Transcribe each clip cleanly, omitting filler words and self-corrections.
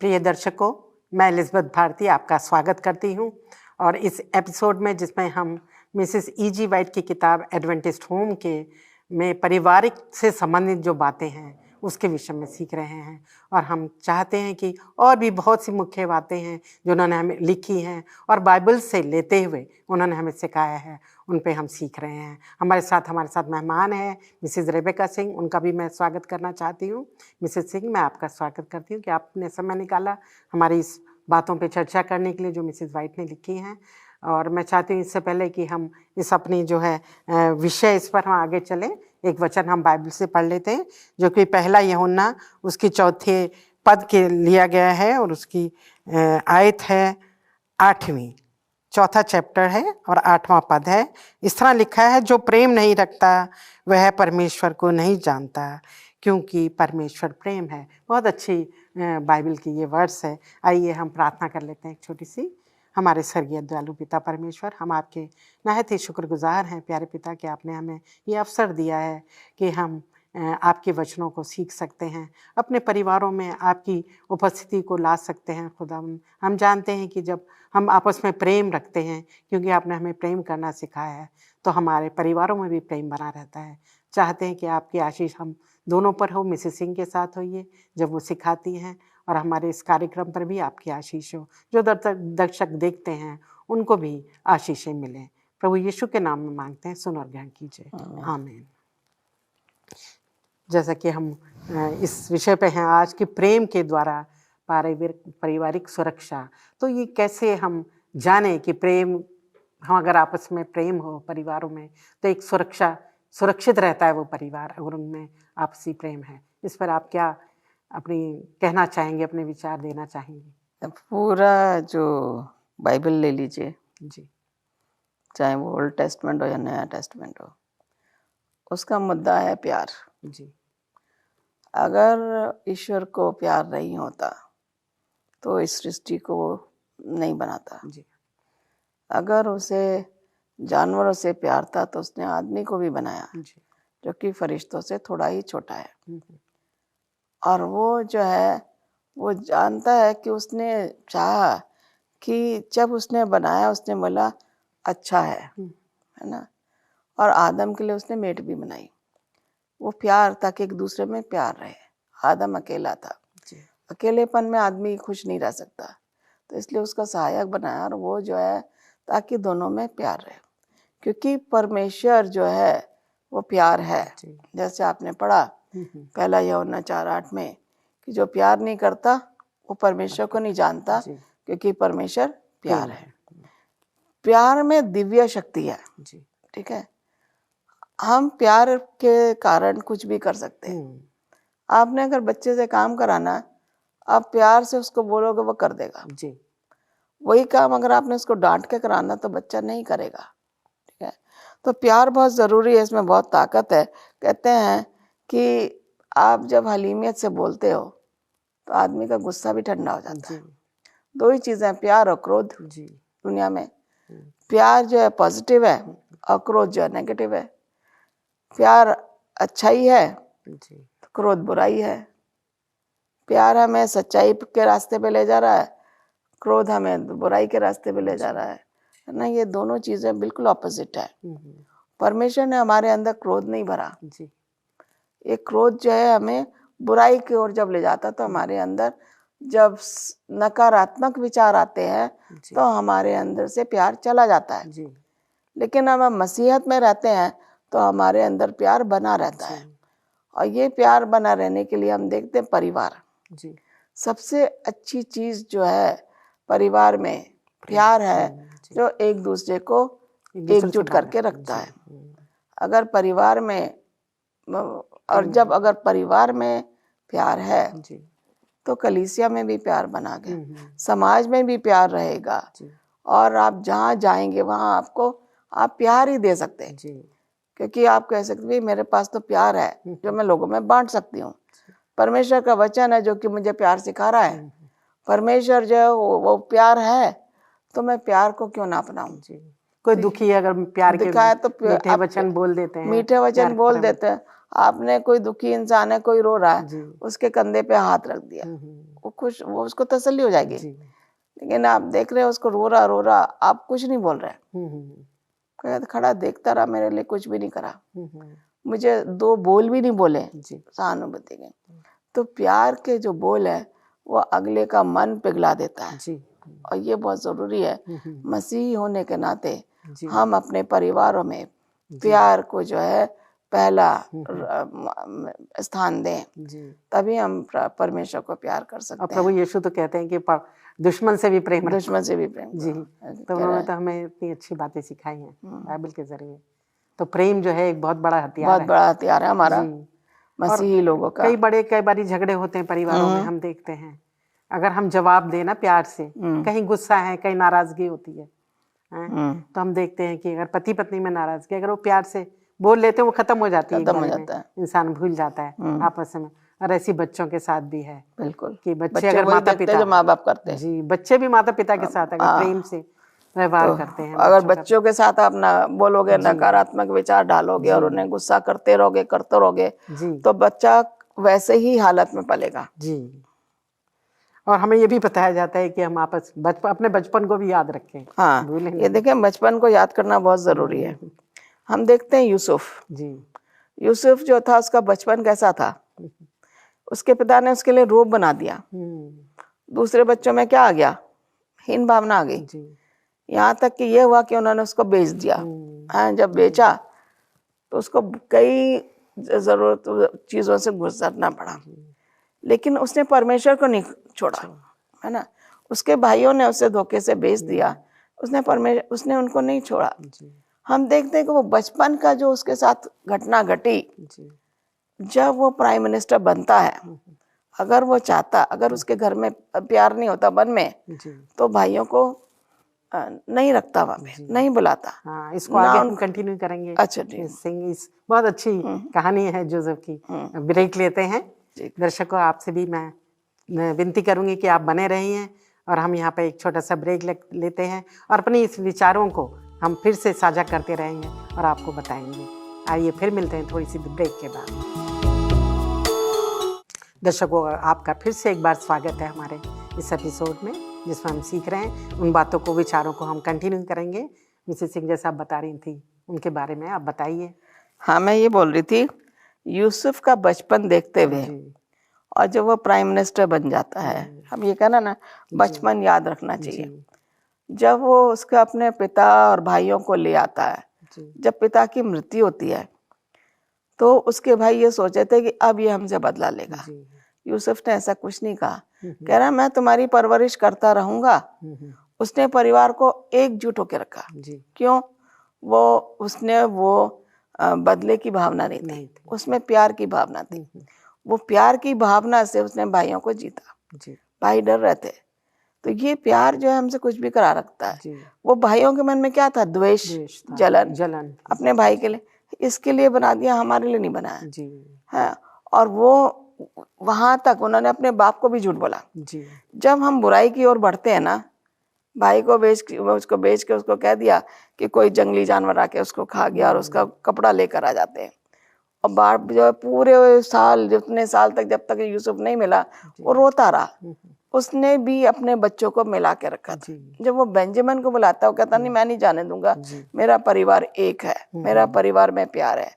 प्रिय दर्शकों, मैं एलिज़ाबेथ भारती आपका स्वागत करती हूं और इस एपिसोड में जिसमें हम मिसेस E.G. वाइट की किताब एडवेंटिस्ट होम के में पारिवारिक से संबंधित जो बातें हैं उसके विषय में सीख रहे हैं और हम चाहते हैं कि और भी बहुत सी मुख्य बातें हैं जो उन्होंने हमें लिखी हैं और बाइबल से लेते हुए उन्होंने हमें सिखाया है, उन पे हम सीख रहे हैं। हमारे साथ मेहमान हैं मिसेस रेबेका सिंह, उनका भी मैं स्वागत करना चाहती हूँ। मिसेस सिंह, मैं आपका स्वागत करती हूँ कि आपने समय निकाला हमारी इस बातों पे चर्चा करने के लिए जो मिसेस वाइट ने लिखी हैं। और मैं चाहती हूँ इससे पहले कि हम इस अपनी जो है विषय इस पर हम आगे चलें, एक वचन हम बाइबल से पढ़ लेते हैं जो कि पहला यूहन्ना उसकी चौथे पद के लिया गया है और उसकी आयत है 8वीं, चौथा चैप्टर है और 8वां पद है। इस तरह लिखा है, जो प्रेम नहीं रखता वह परमेश्वर को नहीं जानता क्योंकि परमेश्वर प्रेम है। बहुत अच्छी बाइबल की ये वर्ड्स है। आइए हम प्रार्थना कर लेते हैं एक छोटी सी। हमारे स्वर्गीय दयालु पिता परमेश्वर, हम आपके नहायत ही शुक्रगुजार हैं प्यारे पिता कि आपने हमें ये अवसर दिया है कि हम आपके वचनों को सीख सकते हैं, अपने परिवारों में आपकी उपस्थिति को ला सकते हैं। खुदा, हम जानते हैं कि जब हम आपस में प्रेम रखते हैं, क्योंकि आपने हमें प्रेम करना सिखाया है, तो हमारे परिवारों में भी प्रेम बना रहता है। चाहते हैं कि आपकी आशीष हम दोनों पर हो, मिसेस सिंह के साथ होइए जब वो सिखाती हैं, और हमारे इस कार्यक्रम पर भी आपकी आशीष हो। जो दर्शक देखते हैं उनको भी आशीषें मिलें। प्रभु यीशु के नाम में मांगते हैं, सुन और ग्रहण कीजिए, आमीन। जैसा कि हम इस विषय पे हैं आज कि प्रेम के द्वारा पारिवारिक सुरक्षा। तो ये कैसे हम जाने कि प्रेम, हम अगर आपस में प्रेम हो परिवारों में तो एक सुरक्षित रहता है वो परिवार, अगर उनमें आपसी प्रेम है। इस पर आप क्या अपनी कहना चाहेंगे, अपने विचार देना चाहेंगे? पूरा जो बाइबल ले लीजिए जी, चाहे वो ओल्ड टेस्टमेंट हो या नया टेस्टमेंट हो, उसका मुद्दा है प्यार। जी, अगर ईश्वर को प्यार नहीं होता तो इस सृष्टि को नहीं बनाता। जी, अगर उसे जानवरों से प्यार था तो उसने आदमी को भी बनाया, जी, जो कि फरिश्तों से थोड़ा ही छोटा है। और वो जो है वो जानता है कि उसने चाहा कि जब उसने बनाया उसने बोला अच्छा है ना। और आदम के लिए उसने मेट भी बनाई। वो प्यार, ताकि एक दूसरे में प्यार रहे। आदम अकेला था, अकेलेपन में आदमी खुश नहीं रह सकता, तो इसलिए उसका सहायक बनाया। और वो जो है ताकि दोनों में प्यार रहे, क्योंकि परमेश्वर जो है वो प्यार है। जैसे आपने पढ़ा पहला यूहन्ना 4:8 में कि जो प्यार नहीं करता वो परमेश्वर को नहीं जानता क्योंकि परमेश्वर प्यार है। प्यार में दिव्य शक्ति है। ठीक है, हम प्यार के कारण कुछ भी कर सकते हैं। आपने अगर बच्चे से काम कराना, आप प्यार से उसको बोलोगे वो कर देगा। वही काम अगर आपने उसको डांट के कराना तो बच्चा नहीं करेगा। ठीक है, तो प्यार बहुत ज़रूरी है, इसमें बहुत ताकत है। कहते हैं कि आप जब हलीमियत से बोलते हो तो आदमी का गुस्सा भी ठंडा हो जाता है। दो ही चीज़ें हैं, प्यार और क्रोध दुनिया में। प्यार जो है पॉजिटिव है और क्रोध जो है नेगेटिव है। प्यार अच्छाई है तो क्रोध बुराई है। प्यार हमें सच्चाई के रास्ते पे ले जा रहा है, क्रोध हमें बुराई के रास्ते पे ले जा रहा है ना। ये दोनों चीज़ें बिल्कुल ऑपोजिट है। परमेश्वर ने हमारे अंदर क्रोध नहीं भरा। ये क्रोध जो है हमें बुराई की ओर जब ले जाता, तो हमारे अंदर जब नकारात्मक विचार आते हैं तो हमारे अंदर से प्यार चला जाता है। लेकिन हम मसीहत में रहते हैं तो हमारे अंदर प्यार बना रहता है। और ये प्यार बना रहने के लिए हम देखते हैं परिवार। सबसे अच्छी चीज जो है परिवार में प्यार है, जो एक दूसरे को एकजुट करके रखता है। अगर परिवार में अगर परिवार में प्यार है तो कलीसिया में भी प्यार बना गया, समाज में भी प्यार रहेगा। और आप जहाँ जाएंगे वहाँ आप प्यार ही दे सकते हैं, क्योंकि आप कह सकते हैं मेरे पास तो प्यार है जो मैं लोगों में बांट सकती हूँ। परमेश्वर का वचन है जो कि मुझे प्यार सिखा रहा है। परमेश्वर जो है वो प्यार है, तो मैं प्यार को क्यों ना अपनाऊं। कोई दुखी है, अगर प्यार के दिखाए तो मीठे वचन बोल देते हैं, मीठे वचन बोल देते हैं। आपने कोई दुखी इंसान है, कोई रो रहा है, जी। उसके कंधे पे हाथ रख दिया, वो खुश, वो उसको तसल्ली हो जाएगी। जी। लेकिन आप देख रहे हो उसको रो रहा, आप कुछ नहीं बोल रहे, खड़ा देखता रहा, मेरे लिए कुछ भी नहीं करा, मुझे 2 बोल भी नहीं बोले जी। सहानुभूति के। तो प्यार के जो बोल है वो अगले का मन पिघला देता है, जी। और ये बहुत जरूरी है। मसीही होने के नाते जी। हम अपने परिवारों में प्यार को जो है पहला स्थान दें, जी। तभी हम परमेश्वर को प्यार कर और सकते प्रभु हैं। यीशु तो कहते हैं कि दुश्मन से भी प्रेम रखो। दुश्मन से भी प्रेम जी। करो, तो कह उन्होंने रहा है। तो हमें इतनी अच्छी बातें सिखाई हैं बाइबल के जरिए। तो प्रेम जो है एक बहुत बड़ा हथियार बहुत है। बड़ा हथियार है हमारा जी। मसीही लोगों का। कई बारी झगड़े होते हैं परिवारों में, हम देखते हैं। अगर हम जवाब दें ना प्यार से, कहीं गुस्सा है, कहीं नाराजगी होती है, तो हम देखते हैं कि अगर पति पत्नी में नाराजगी, अगर वो प्यार से बोल लेते हैं, वो खत्म हो जाती है, एक बारी में इंसान भूल जाता है आपस में। और ऐसी बच्चों के साथ भी है, बिल्कुल, कि बच्चे अगर माता पिता, जो माँ बाप करते हैं, जी, बच्चे भी माता पिता के साथ अगर प्रेम से व्यवहार करते हैं, अगर बच्चों के साथ आप ना बोलोगे, नकारात्मक विचार डालोगे और उन्हें गुस्सा करते रहोगे, तो बच्चा वैसे ही हालत में पलेगा। जी। और हमें ये भी बताया जाता है कि हम अपने बचपन को भी याद रखें। हाँ, भूलें नहीं। ये देखें, बचपन को याद करना बहुत जरूरी है। हम देखते हैं यूसुफ जो था, उसका बचपन कैसा था। उसके पिता ने उसके लिए रोब बना दिया। दूसरे बच्चों में क्या आ गया, हीन भावना आ गई। यहाँ तक कि ये हुआ कि उन्होंने उसको बेच दिया। जब बेचा तो उसको कई जरूरत चीजों से गुजरना पड़ा, लेकिन उसने परमेश्वर को नहीं छोड़ा, है ना। उसके भाइयों ने उसे धोखे से बेच दिया, उसने उनको नहीं छोड़ा। हम देखते हैं कि वो बचपन का जो उसके साथ घटना घटी, जब वो प्राइम मिनिस्टर बनता है, अगर वो चाहता, अगर उसके घर में प्यार नहीं होता मन में, तो भाइयों को नहीं रखता वहाँ पे, नहीं बुलाता। हाँ, इसको आगे हम कंटिन्यू करेंगे। अच्छा जी, बहुत अच्छी कहानी है जोसेफ की। ब्रेक लेते हैं। दर्शकों, आपसे भी मैं विनती करूंगी कि आप बने रहिए, और हम यहाँ पे एक छोटा सा ब्रेक लेते हैं, और अपने इस विचारों को हम फिर से साझा करते रहेंगे और आपको बताएंगे। आइए फिर मिलते हैं थोड़ी सी ब्रेक के बाद। दर्शकों, आपका फिर से एक बार स्वागत है हमारे इस एपिसोड में, जिसमें हम सीख रहे हैं उन बातों को, विचारों को हम कंटिन्यू करेंगे। मिसेस सिंह जैसा आप बता रही थी, उनके बारे में आप बताइए। हाँ, मैं ये बोल रही थी, यूसुफ का बचपन देखते हुए और जब वो प्राइम मिनिस्टर बन जाता है, हम ये कहना ना, बचपन याद रखना चाहिए। जब वो उसके अपने पिता और भाइयों को ले आता है, जब पिता की मृत्यु होती है, तो उसके भाई ये सोचे थे कि अब ये हमसे बदला लेगा। यूसुफ ने ऐसा कुछ नहीं कहा, कह रहा मैं तुम्हारी परवरिश करता रहूंगा। उसने परिवार को एकजुट होकर रखा। क्यों? उसने बदले की भावना नहीं थी, उसमें प्यार की भावना थी। वो प्यार की भावना से उसने भाइयों को जीता। भाई डर रहे थे, तो ये प्यार जो है हमसे कुछ भी करा रखता है। वो भाइयों के मन में क्या था? द्वेष, जलन अपने भाई के लिए। इसके लिए बना दिया, हमारे लिए नहीं बनाया है। और वो वहां तक उन्होंने अपने बाप को भी झूठ बोला। जब हम बुराई की ओर बढ़ते हैं ना, भाई को उसको बेच के उसको कह दिया कि कोई जंगली जानवर आके उसको खा गया, और उसका कपड़ा लेकर आ जाते हैं। और बाप जो है पूरे साल, जितने साल तक, जब तक यूसुफ नहीं मिला, वो रोता रहा। उसने भी अपने बच्चों को मिला के रखा था। जब वो बेंजामिन को बुलाता, वो कहता नहीं, मैं नहीं जाने दूंगा, मेरा परिवार एक है, मेरा परिवार में प्यार है।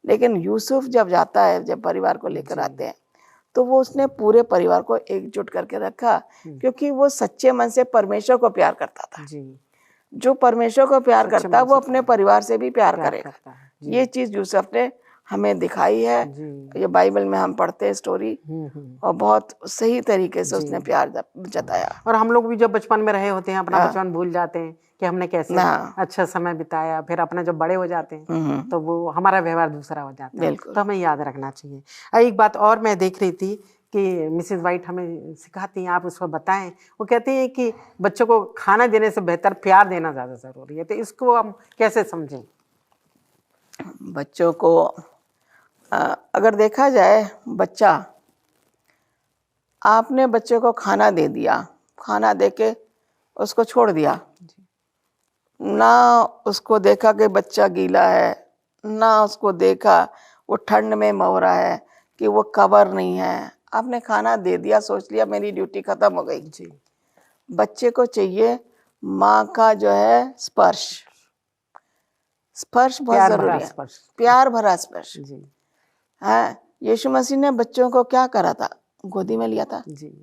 लेकिन यूसुफ जब जाता है, जब परिवार को लेकर आते हैं, तो वो उसने पूरे परिवार को एकजुट करके रखा, क्योंकि वो सच्चे मन से परमेश्वर को प्यार करता था। जो परमेश्वर को प्यार करता है, वो अपने परिवार से भी प्यार करेगा। ये चीज यूसुफ ने हमें दिखाई है। ये बाइबल में हम पढ़ते हैं स्टोरी, और बहुत सही तरीके से उसने प्यार जताया। और हम लोग भी जब बचपन में रहे होते हैं, अपना बचपन भूल जाते हैं कि हमने कैसे अच्छा समय बिताया। फिर अपना जब बड़े हो जाते हैं, तो वो हमारा व्यवहार दूसरा हो जाता है। तो हमें याद रखना चाहिए। एक बात और मैं देख रही थी कि मिसेस वाइट हमें सिखाती हैं, आप उसको बताएं। वो कहती हैं कि बच्चों को खाना देने से बेहतर प्यार देना ज़्यादा ज़रूरी है। तो इसको हम कैसे समझें? बच्चों को अगर देखा जाए, आपने बच्चे को खाना दे दिया, खाना देके उसको छोड़ दिया, ना उसको देखा कि बच्चा गीला है, ना उसको देखा वो ठंड में मर रहा है, कि वो कवर नहीं है। आपने खाना दे दिया, सोच लिया मेरी ड्यूटी खत्म हो गई। जी बच्चे को चाहिए माँ का जो है स्पर्श, स्पर्श बहुत प्यार जरूरी भरा है, स्पर्श। प्यार भरा स्पर्श। जी हाँ, यीशु मसीह ने बच्चों को क्या करा था? गोदी में लिया था, जी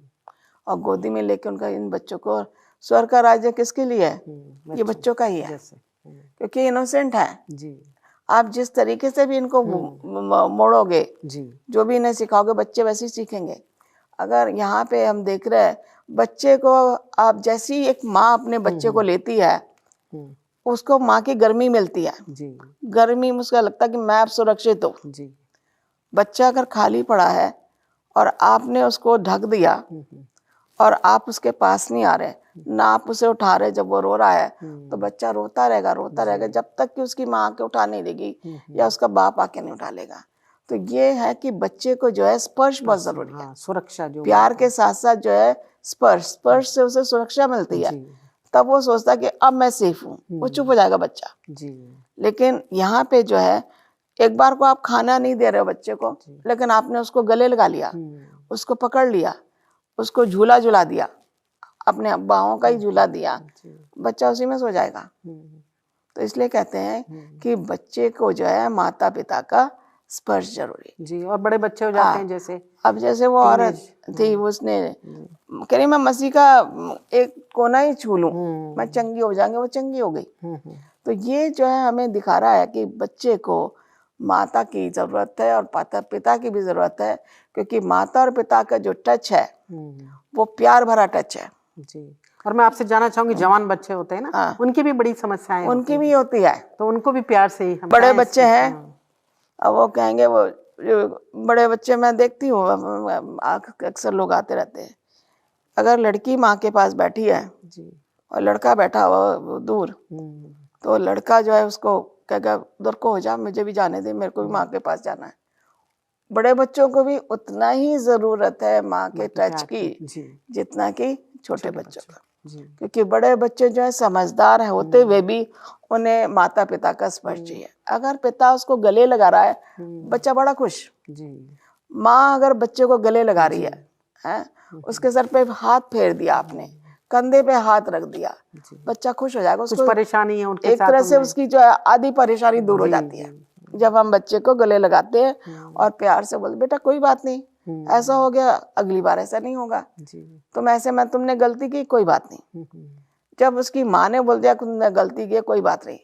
और गोदी में लेके उनका इन बच्चों को, स्वर्ग का राज्य किसके लिए है? ये बच्चों का ही है, जैसे क्योंकि इनोसेंट है। जी आप जिस तरीके से भी इनको मोड़ोगे, जी जो भी इन्हें सिखाओगे, बच्चे वैसे ही सीखेंगे। अगर यहाँ पे हम देख रहे हैं बच्चे को, आप जैसी एक माँ अपने बच्चे को लेती है, उसको माँ की गर्मी मिलती है। जी गर्मी में उसका लगता है कि मैं अब सुरक्षित हूँ। जी बच्चा अगर खाली पड़ा है और आपने उसको ढक दिया और आप उसके पास नहीं आ रहे, ना आप उसे उठा रहे, जब वो रो रहा है तो बच्चा रोता रहेगा जब तक कि उसकी माँ आके उठा नहीं देगी या उसका बाप आके नहीं उठा लेगा। तो ये है कि बच्चे को जो है स्पर्श बहुत जरूरी है। हाँ, सुरक्षा जो प्यार के साथ साथ जो है स्पर्श से उसे सुरक्षा मिलती है। जी तब वो सोचता है कि अब मैं सेफ हूँ, वो चुप हो जाएगा बच्चा। जी लेकिन यहाँ पे जो है, एक बार को आप खाना नहीं दे रहे हो बच्चे को, लेकिन आपने उसको गले लगा लिया, उसको पकड़ लिया, उसको झूला झुला दिया, अपने बाहों का ही झूला दिया, बच्चा उसी में सो जाएगा। तो इसलिए कहते हैं कि बच्चे को जो है माता पिता का स्पर्श जरूरी। जी, और बड़े बच्चे हो जाते हैं जैसे, अब जैसे वो औरत थी, उसने कह रही मैं मसीह का एक कोना ही छू लूं, मैं चंगी हो जाऊंगी, वो चंगी हो गई। तो ये जो है हमें दिखा रहा है कि बच्चे को माता की जरूरत है और पिता की भी जरूरत है, क्योंकि माता और पिता का जो टच है वो प्यार भरा टच है। जी, और मैं आपसे जानना चाहूंगी, जवान बच्चे होते हैं ना, उनकी भी बड़ी समस्याएं उनकी भी होती है, तो उनको भी प्यार से ही हम बड़े बच्चे हैं, अब वो कहेंगे, वो बड़े बच्चे मैं देखती हूँ, अक्सर लोग आते रहते हैं, अगर लड़की माँ के पास बैठी है और लड़का बैठा हुआ दूर, तो लड़का जो है उसको कहेगा उधर को हो जा, मुझे भी जाने दे, मेरे को भी माँ के पास जाना है। बड़े बच्चों को भी उतना ही जरूरत है माँ के टच की जितना कि छोटे बच्चों का, क्योंकि बड़े बच्चे जो है समझदार है होते हुए भी उन्हें माता पिता का स्पर्श चाहिए। अगर पिता उसको गले लगा रहा है, बच्चा बड़ा खुश। माँ अगर बच्चे को गले लगा रही है, उसके सर पे हाथ फेर दिया आपने, कंधे पे हाथ रख दिया, बच्चा खुश हो जाएगा। उसको परेशानी है उनके एक तरह से उसकी जो है आधी परेशानी दूर हो जाती है जब हम बच्चे को गले लगाते हैं और प्यार से बोलते बेटा कोई बात नहीं, ऐसा हो गया, अगली बार ऐसा नहीं होगा, मैं तुमने गलती की, कोई बात नहीं। जब उसकी माँ ने बोल दिया कि तुमने गलती की, कोई बात नहीं,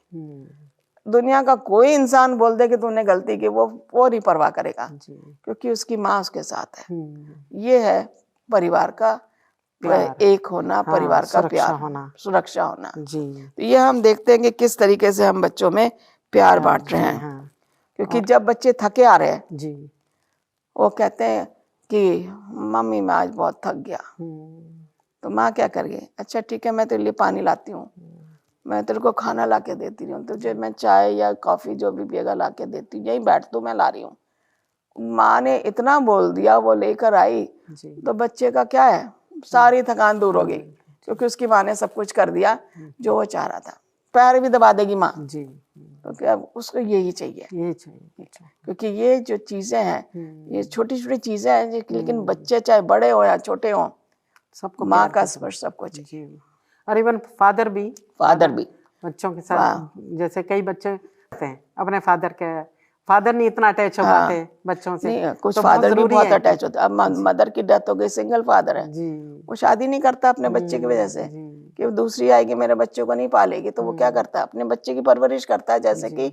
दुनिया का कोई इंसान बोल दे कि तूने गलती की, वो नहीं परवाह करेगा, क्योंकि उसकी माँ उसके साथ है। ये है परिवार का एक होना, परिवार का प्यार होना, सुरक्षा होना। तो ये हम देखते हैं कि किस तरीके से हम बच्चों में प्यार बांट रहे हैं। क्योंकि जब बच्चे थके आ रहे हैं, वो कहते हैं कि मम्मी मैं आज बहुत थक गया, तो माँ क्या करेगी, अच्छा ठीक है मैं तेरे लिए पानी लाती हूँ, मैं तेरे को खाना ला के देती हूँ, तुझे मैं चाय या कॉफी जो भी पिएगा ला के देती हूँ, यहीं बैठ तू, मैं ला रही हूँ। माँ ने इतना बोल दिया, वो लेकर आई, तो बच्चे का क्या है, सारी थकान दूर हो गई, क्योंकि उसकी माँ ने सब कुछ कर दिया जो वो चाह रहा था। पैर भी दबा देगी माँ, तो क्या उसको यही चाहिए, क्योंकि ये जो चीजें हैं, ये छोटी छोटी चीजें हैं, लेकिन बच्चे चाहे बड़े हो या छोटे हो, सबको माँ का स्पर्श सबको चाहिए। और इवन फादर भी बच्चों के साथ, जैसे कई बच्चे हैं अपने फादर नहीं इतना अटैच हो पाते बच्चों से, नहीं, कुछ तो फादर भी बहुत अटैच होते हैं। अब मदर की डेथ हो गई, सिंगल फादर है, वो शादी नहीं करता अपने बच्चे की वजह से कि दूसरी आएगी मेरे बच्चों को नहीं पालेगी, तो वो क्या करता है, अपने बच्चे की परवरिश करता है, जैसे कि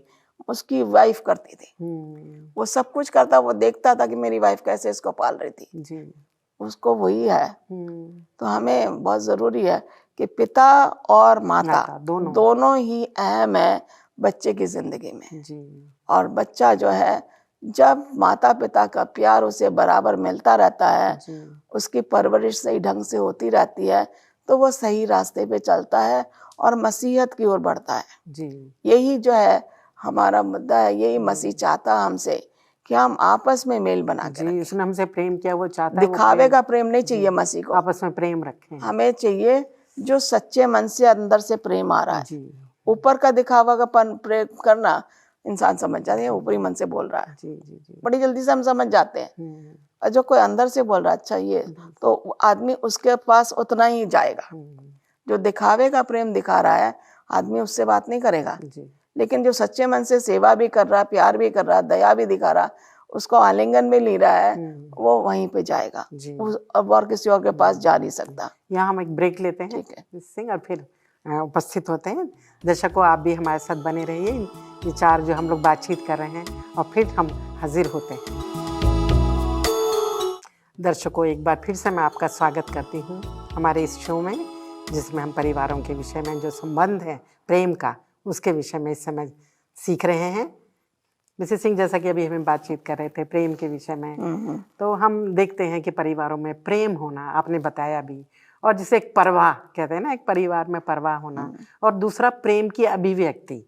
उसकी वाइफ करती थी। वो सब कुछ करता, वो देखता था कि मेरी वाइफ कैसे इसको पाल रही थी, उसको वही है। तो हमें बहुत जरूरी है कि पिता और माता दोनों ही अहम है बच्चे की जिंदगी में। और बच्चा जो है, जब माता पिता का प्यार उसे बराबर मिलता रहता है, उसकी परवरिश सही ढंग से होती रहती है, तो वो सही रास्ते पे चलता है और मसीहत की ओर बढ़ता है। यही जो है हमारा मुद्दा है, यही मसीह चाहता है हमसे कि हम आपस में मेल बना के रखें। उसने हमसे प्रेम किया, वो चाहता है, दिखावे का प्रेम नहीं चाहिए मसीह को, आपस में प्रेम रखें। हमें चाहिए जो सच्चे मन से अंदर से प्रेम आ रहा है। ऊपर का दिखावा का प्रेम करना इंसान समझ जाते हैं ऊपरी मन से बोल रहा है, जी जी जी। बड़ी जल्दी से हम समझ जाते हैं। और जो कोई अंदर से बोल रहा है अच्छा ये, तो आदमी उसके पास उतना ही जाएगा। जो दिखावे का प्रेम दिखा रहा है आदमी उससे बात नहीं करेगा, जी लेकिन जो सच्चे मन से सेवा भी कर रहा, प्यार भी कर रहा, दया भी दिखा रहा, उसको आलिंगन में ले रहा है, वो वहीं पे जाएगा, जी। अब और किसी और के पास जा नहीं सकता। यहाँ हम एक ब्रेक लेते हैं ठीक है। सिंह, और फिर उपस्थित होते हैं। दर्शकों, आप भी हमारे साथ बने रहिए, विचार जो हम लोग बातचीत कर रहे हैं, और फिर हम हाजिर होते हैं। दर्शकों, एक बार फिर से मैं आपका स्वागत करती हूँ हमारे इस शो में, जिसमें हम परिवारों के विषय में, जो संबंध है प्रेम का, उसके विषय में इस समय सीख रहे हैं। मिसेस सिंह, जैसा कि अभी हम बातचीत कर रहे थे प्रेम के विषय में, तो हम देखते हैं कि परिवारों में प्रेम होना, आपने बताया भी, और जिसे एक परवाह कहते हैं ना, एक परिवार में परवाह होना, और दूसरा प्रेम की अभिव्यक्ति,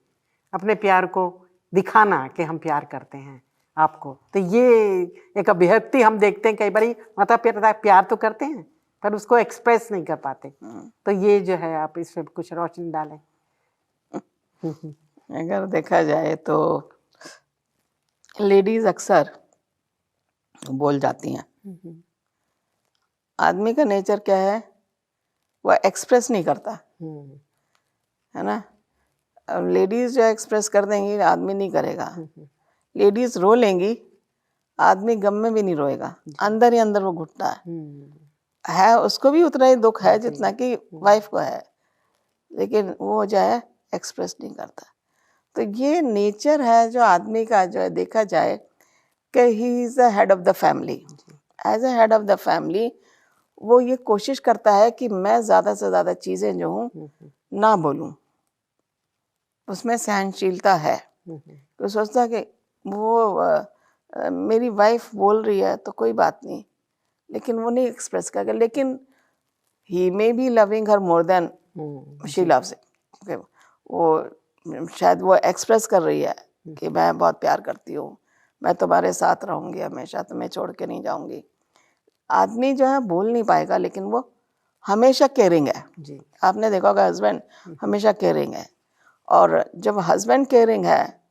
अपने प्यार को दिखाना कि हम प्यार करते हैं आपको। तो ये एक अभिव्यक्ति हम देखते हैं कई बार, माता पिता प्यार तो करते हैं पर उसको एक्सप्रेस नहीं कर पाते। तो ये जो है, आप इस पे कुछ रोशनी डालें। अगर देखा जाए तो लेडीज अक्सर बोल जाती हैं। आदमी का नेचर क्या है, वह एक्सप्रेस नहीं करता, है ना। लेडीज जो एक्सप्रेस कर देंगी, आदमी नहीं करेगा। लेडीज रो लेंगी, आदमी गम में भी नहीं रोएगा, अंदर ही अंदर वो घुटता है। उसको भी उतना ही दुख है जितना कि वाइफ को है, लेकिन वो जो है एक्सप्रेस नहीं करता। तो ये नेचर है जो आदमी का, जो है देखा जाए कि he is the head of the family. As a head of the family वो ये कोशिश करता है कि मैं ज़्यादा से ज़्यादा चीज़ें जो हूँ ना बोलूँ, उसमें सहनशीलता है। तो सोचता कि वो मेरी वाइफ बोल रही है तो कोई बात नहीं, लेकिन वो नहीं एक्सप्रेस करेगा। लेकिन he may be loving her more than she loves it. वो शायद वो एक्सप्रेस कर रही है कि मैं बहुत प्यार करती हूँ, मैं तुम्हारे साथ रहूँगी हमेशा, तुम्हें छोड़ के नहीं जाऊँगी। आदमी जो है बोल नहीं पाएगा, लेकिन वो हमेशा केयरिंग है जी। आपने देखा होगा हस्बैंड हमेशा केयरिंग है, और जब हस्बैंड केयरिंग है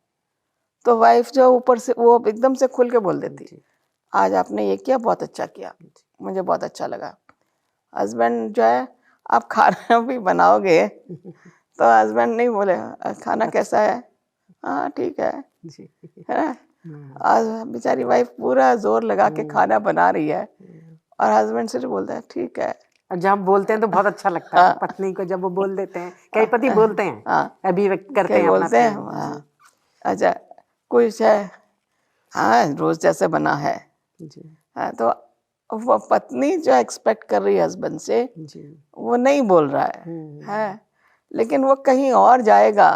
तो वाइफ जो ऊपर से वो एकदम से खुल के बोल देती, आज आपने ये किया, बहुत अच्छा किया, मुझे बहुत अच्छा लगा। हस्बैंड जो है, आप खाना भी बनाओगे तो हस्बैंड नहीं बोले खाना कैसा है, हाँ ठीक है जी, है ना। आज बेचारी वाइफ पूरा जोर लगा के खाना बना रही है, और हस्बैंड सिर्फ बोलता है ठीक है। और जब हम बोलते हैं तो बहुत अच्छा लगता है पत्नी को, जब वो बोल देते हैं। कई पति बोलते हैं, अभिव्यक्त करते हैं, बोलते हैं अच्छा कुछ है, हाँ रोज जैसे बना है जी। हाँ, तो वो पत्नी जो एक्सपेक्ट कर रही है हस्बैंड से जी, वो नहीं बोल रहा है, लेकिन वो कहीं और जाएगा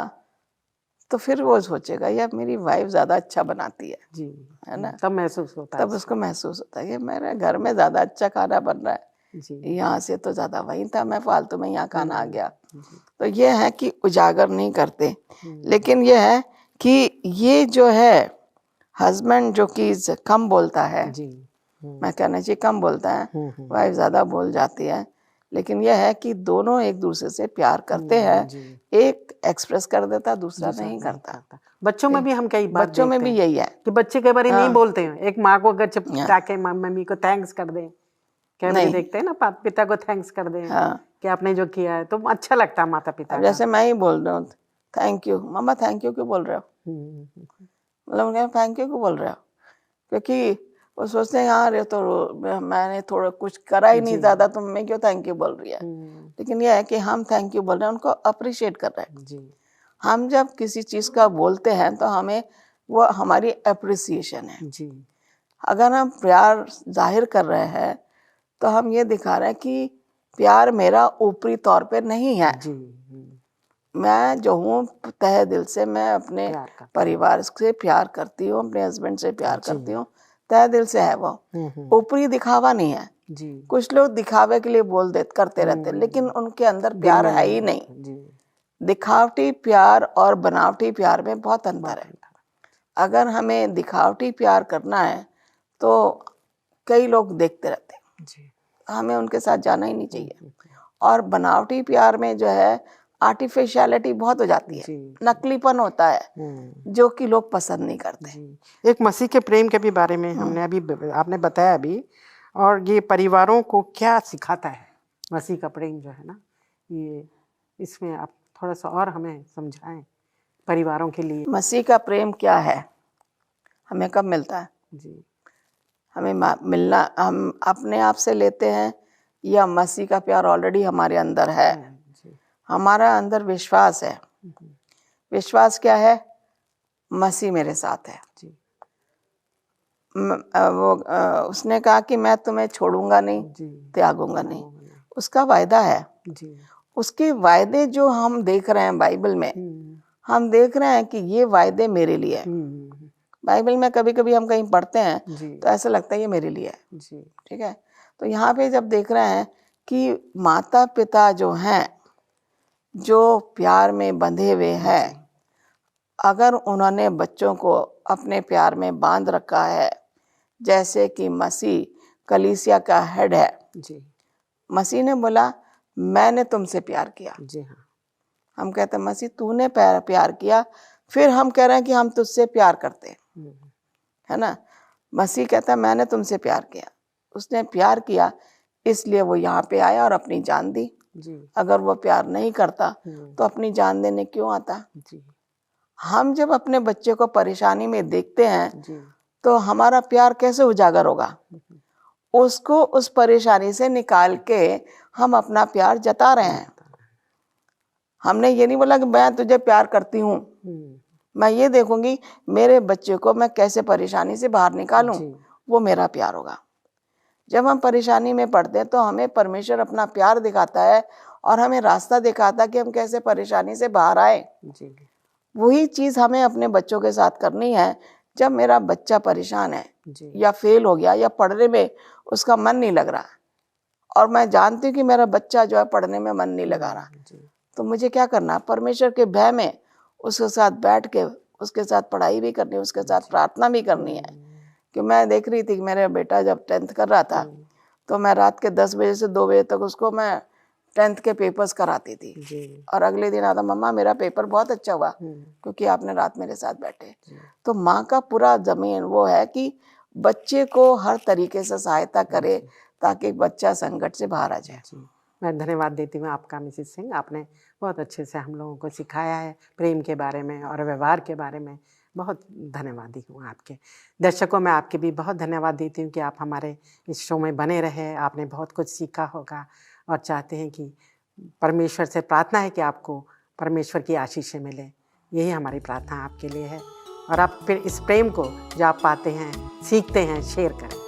तो फिर वो सोचेगा यार मेरी वाइफ ज्यादा अच्छा बनाती है जी, है ना। तब महसूस होता है, तब उसको महसूस होता है कि मेरे घर में ज्यादा अच्छा खाना बन रहा है जी, यहाँ से तो ज्यादा वहीं था, मैं फालतू में यहाँ खाना आ गया। तो ये है कि उजागर नहीं करते, लेकिन ये है कि ये जो है हस्बैंड जो कि कम बोलता है जी, मैं कहना चाहिए कम बोलता है, वाइफ ज्यादा बोल जाती है, लेकिन यह है कि दोनों एक दूसरे से प्यार करते हैं, एक एक्सप्रेस कर देता, दूसरा नहीं करता। बच्चों में भी हम कई बार बच्चों में भी यही है कि बच्चे कई बार नहीं बोलते हैं। एक माँ को अगर चिपटा के मम्मी को थैंक्स कर दें, कई बार देखते हैं ना, पिता को थैंक्स कर दें कि आपने जो किया है, तो अच्छा लगता है माता पिता। जैसे मैं ही बोल रहा हूँ थैंक यू, मम्मा थैंक यू क्यों बोल रहे हो, मतलब थैंक यू क्यों बोल रहे हो, क्योंकि वो सोचते हैं यार ये तो मैंने थोड़ा कुछ करा ही नहीं ज्यादा, तो मैं क्यों थैंक यू बोल रही है। लेकिन यह है कि हम थैंक यू बोल रहे हैं, उनको अप्रिशिएट कर रहे हैं जी। हम जब किसी चीज का बोलते हैं तो हमें वो हमारी अप्रिसिएशन है जी। अगर हम प्यार जाहिर कर रहे हैं तो हम ये दिखा रहे हैं कि प्यार मेरा ऊपरी तौर पे नहीं है जी। मैं जो हूँ तहे दिल से मैं अपने परिवार से प्यार करती हूँ, अपने हस्बैंड से प्यार करती हूँ, तहे दिल से है वो, ऊपरी दिखावा नहीं है जी। कुछ लोग दिखावे के लिए बोल दे करते रहते, लेकिन उनके अंदर प्यार है ही नहीं जी। दिखावटी प्यार और बनावटी प्यार में बहुत अंतर है। अगर हमें दिखावटी प्यार करना है तो कई लोग देखते रहते हैं जी। हमें उनके साथ जाना ही नहीं चाहिए। और बनावटी प्यार में जो है आर्टिफिशियलिटी बहुत हो जाती है, जी, नकलीपन होता है जो कि लोग पसंद नहीं करते। जी। एक मसीह के प्रेम के भी बारे में हमने आपने बताया अभी, और ये परिवारों को क्या सिखाता है मसीह का प्रेम जो है ना, ये इसमें आप थोड़ा सा और हमें समझाएं परिवारों के लिए। मसीह का प्रेम क्या है, हमें कब मिलता है? जी, हमें मिलना हम अपने आप से लेते हैं या मसीह का प्यार ऑलरेडी हमारे अंदर है? जी, हमारा अंदर विश्वास है। विश्वास क्या है? मसीह मेरे साथ है। जी, उसने कहा कि मैं तुम्हें छोड़ूंगा नहीं, जी, त्यागूंगा नहीं। उसका वायदा है। जी, उसके वायदे जो हम देख रहे हैं बाइबल में, हम देख रहे हैं कि ये वायदे मेरे लिए है। बाइबल में कभी कभी हम कहीं पढ़ते हैं तो ऐसा लगता है ये मेरे लिए है। जी, ठीक है, तो यहाँ पे जब देख रहे हैं कि माता पिता जो हैं, जो प्यार में बंधे हुए हैं, अगर उन्होंने बच्चों को अपने प्यार में बांध रखा है, जैसे कि मसीह कलीसिया का हेड है। जी, मसीह ने बोला मैंने तुमसे प्यार किया। जी, हाँ, हम कहते हैं मसीह तूने प्यार किया, फिर हम कह रहे हैं कि हम तुझसे प्यार करते हैं, है ना। मसीह कहता है मैंने तुमसे प्यार किया। उसने प्यार किया इसलिए वो यहाँ पे आया और अपनी जान दी। जी, अगर वो प्यार नहीं करता तो अपनी जान देने क्यों आता? जी, हम जब अपने बच्चे को परेशानी में देखते हैं जी, तो हमारा प्यार कैसे उजागर होगा? उसको उस परेशानी से निकाल के हम अपना प्यार जता रहे हैं। हमने ये नहीं बोला कि मैं तुझे प्यार करती हूँ, मैं ये देखूंगी मेरे बच्चे को मैं कैसे परेशानी से बाहर निकालूं, वो मेरा प्यार होगा। जब हम परेशानी में पड़ते हैं तो हमें परमेश्वर अपना प्यार दिखाता है और हमें रास्ता दिखाता है कि हम कैसे परेशानी से बाहर आए। वही चीज़ हमें अपने बच्चों के साथ करनी है। जब मेरा बच्चा परेशान है या फेल हो गया या पढ़ने में उसका मन नहीं लग रहा, और मैं जानती हूँ कि मेरा बच्चा जो है पढ़ने में मन नहीं लगा रहा, तो मुझे क्या करना? परमेश्वर के भय में उसके साथ बैठ के उसके साथ पढ़ाई भी करनी है, उसके साथ प्रार्थना भी करनी है। कि मैं देख रही थी कि मेरा बेटा जब 10th कर रहा था तो मैं रात के 10 बजे से 2 बजे तक उसको मैं 10th के पेपर्स कराती थी, और अगले दिन आता मम्मा मेरा पेपर बहुत अच्छा हुआ क्योंकि आपने रात मेरे साथ बैठे। तो माँ का पूरा जमीन वो है कि बच्चे को हर तरीके से सहायता करे ताकि बच्चा संकट से बाहर आ जाए। मैं धन्यवाद देती हूँ आपका मिसेस सिंह, आपने बहुत अच्छे से हम लोगों को सिखाया है प्रेम के बारे में और व्यवहार के बारे में। बहुत धन्यवादी हूँ आपके। दर्शकों, मैं आपके भी बहुत धन्यवाद देती हूँ कि आप हमारे इस शो में बने रहे। आपने बहुत कुछ सीखा होगा और चाहते हैं कि परमेश्वर से प्रार्थना है कि आपको परमेश्वर की आशीषें मिले। यही हमारी प्रार्थना आपके लिए है, और आप फिर इस प्रेम को जो आप पाते हैं, सीखते हैं, शेयर करें।